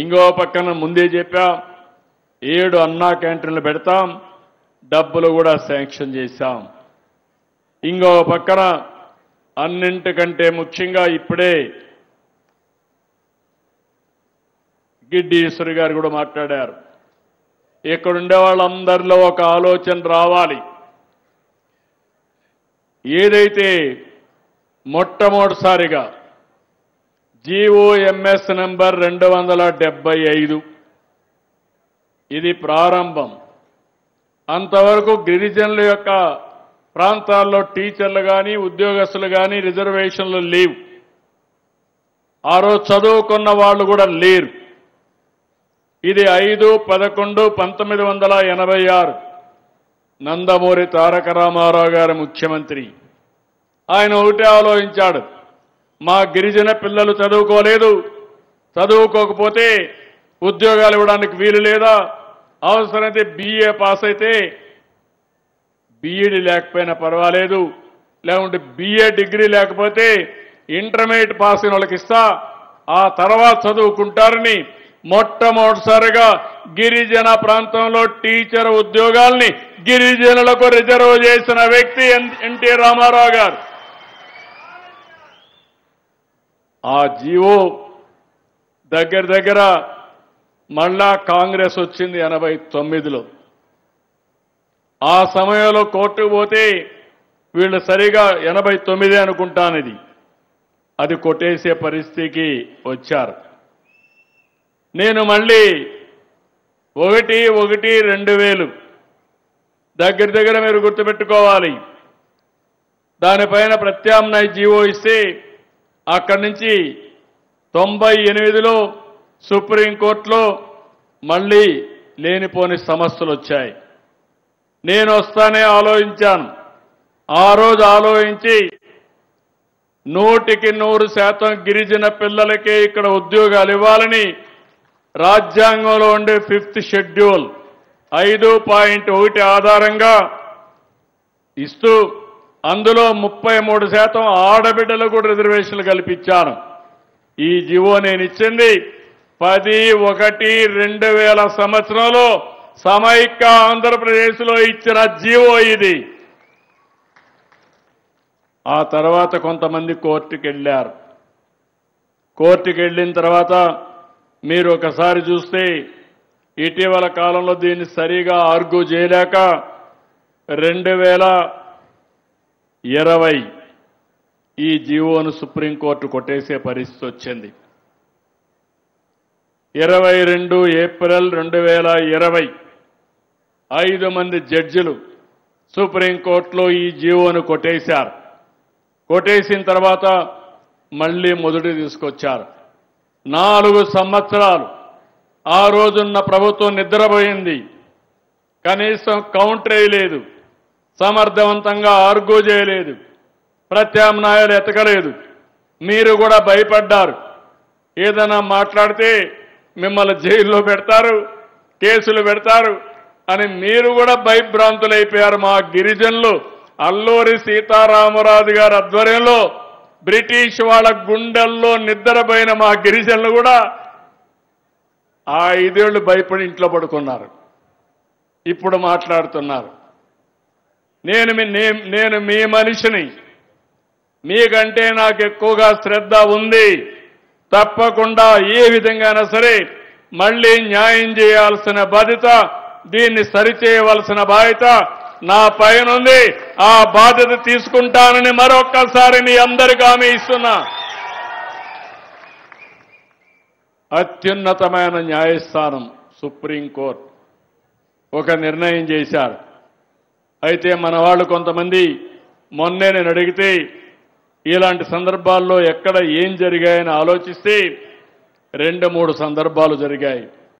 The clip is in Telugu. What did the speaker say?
ఇంకో పక్కన ముందే చెప్పాం 7 అన్నా క్యాంటీన్లు పెడతాం, డబ్బులు కూడా శాంక్షన్ చేశాం. ఇంకో పక్కన అన్నింటికంటే ముఖ్యంగా ఇప్పుడే గిడ్డి ఈశ్వరి గారు కూడా మాట్లాడారు. ఇక్కడుండే వాళ్ళందరిలో ఒక ఆలోచన రావాలి. ఏదైతే మొట్టమొదటిసారిగా జీఓఎంఎస్ నంబర్ 275 ఇది ప్రారంభం. అంతవరకు గిరిజనుల యొక్క ప్రాంతాల్లో టీచర్లు కానీ ఉద్యోగస్తులు కానీ రిజర్వేషన్లు లేవు. ఆ రోజు చదువుకున్న వాళ్ళు కూడా లేరు. ఇది 5/11/1986 నందమూరి తారక రామారావు గారు ముఖ్యమంత్రి. ఆయన ఒకటే ఆలోచించాడు, మా గిరిజన పిల్లలు చదువుకోలేదు, చదువుకోకపోతే ఉద్యోగాలు ఇవ్వడానికి వీలు లేదా, అవసరమైతే BA పాస్ అయితే బీఈడి లేకపోయినా పర్వాలేదు, లేకుంటే BA డిగ్రీ లేకపోతే ఇంటర్మీడియట్ పాస్ అయిన వాళ్ళకి ఇస్తా, ఆ తర్వాత చదువుకుంటారని మొట్టమొదటిసారిగా గిరిజన ప్రాంతంలో టీచర్ ఉద్యోగాల్ని గిరిజనులకు రిజర్వ్ చేసిన వ్యక్తి ఎన్టీ రామారావు గారు. ఆ జీవో దగ్గర మళ్ళా కాంగ్రెస్ వచ్చింది 89లో. ఆ సమయంలో కోర్టుకు పోతే వీళ్ళు సరిగా 89 అనుకుంటానిది, అది కొట్టేసే పరిస్థితికి వచ్చారు. నేను మళ్ళీ 1/1/2000 దగ్గర మీరు గుర్తుపెట్టుకోవాలి, దానిపైన ప్రత్యామ్నాయ జీవో ఇస్తే అక్కడి నుంచి 98లో సుప్రీంకోర్టులో మళ్ళీ లేనిపోని సమస్యలు వచ్చాయి. నేను వస్తానే ఆలోచించాను. ఆ రోజు ఆలోచించి 100% గిరిజన పిల్లలకే ఇక్కడ ఉద్యోగాలు ఇవ్వాలని రాజ్యాంగంలో ఉండే 5th షెడ్యూల్ 5.1 ఆధారంగా ఇస్తూ అందులో 33% ఆడబిడ్డలకు కూడా రిజర్వేషన్లు కల్పించాను. ఈ జీవో నేను ఇచ్చింది 10/1/2000 సంవత్సరంలో సమైక్య ఆంధ్రప్రదేశ్లో ఇచ్చిన జీవో ఇది. ఆ తర్వాత కొంతమంది కోర్టుకు వెళ్ళారు. కోర్టుకు వెళ్ళిన తర్వాత మీరు ఒకసారి చూస్తే ఇటీవల కాలంలో దీన్ని సరిగా ఆర్గ్యూ చేయలేక 2020 ఈ జీవోను సుప్రీంకోర్టు కొట్టేసే పరిస్థితి వచ్చింది. 22 ఏప్రిల్ 2020 5 మంది జడ్జిలు సుప్రీంకోర్టులో ఈ జీవోను కొట్టేశారు. కొట్టేసిన తర్వాత మళ్ళీ మొదటి తీసుకొచ్చారు. 4 సంవత్సరాలు ఆ రోజున్న ప్రభుత్వం నిద్రపోయింది. కనీసం కౌంటర్ వేయలేదు, సమర్థవంతంగా ఆర్గ్యూ చేయలేదు, ప్రత్యామ్నాయాలు ఎతకలేదు. మీరు కూడా భయపడ్డారు, ఏదైనా మాట్లాడితే మిమ్మల్ని జైల్లో పెడతారు, కేసులు పెడతారు అని మీరు కూడా భయభ్రాంతులైపోయారు. మా గిరిజనులు అల్లూరి సీతారామరాజు గారి ఆధ్వర్యంలో బ్రిటిష్ వాళ్ళ గుండెల్లో నిద్రపోయిన మా గిరిజనులు కూడా ఆ 5 ఏళ్లు భయపడి ఇంట్లో పడుకున్నారు. ఇప్పుడు మాట్లాడుతున్నారు. నేను మీ మనిషిని, మీకంటే నాకు ఎక్కువగా శ్రద్ధ ఉంది. తప్పకుండా ఏ విధంగానైనా సరే మళ్ళీ న్యాయం చేయాల్సిన బాధ్యత, దీన్ని సరిచేయవలసిన బాధ్యత నా పైన ఉంది. ఆ బాధ్యత తీసుకుంటానని మరొక్కసారి మీ అందరికీ హామీ ఇస్తున్నా. అత్యున్నతమైన న్యాయస్థానం సుప్రీంకోర్టు ఒక నిర్ణయం చేశారు. అయితే మన వాళ్ళు కొంతమంది మొన్నే నేను అడిగితే ఇలాంటి సందర్భాల్లో ఎక్కడ ఏం జరిగాయని ఆలోచిస్తే 2-3 సందర్భాలు జరిగాయి.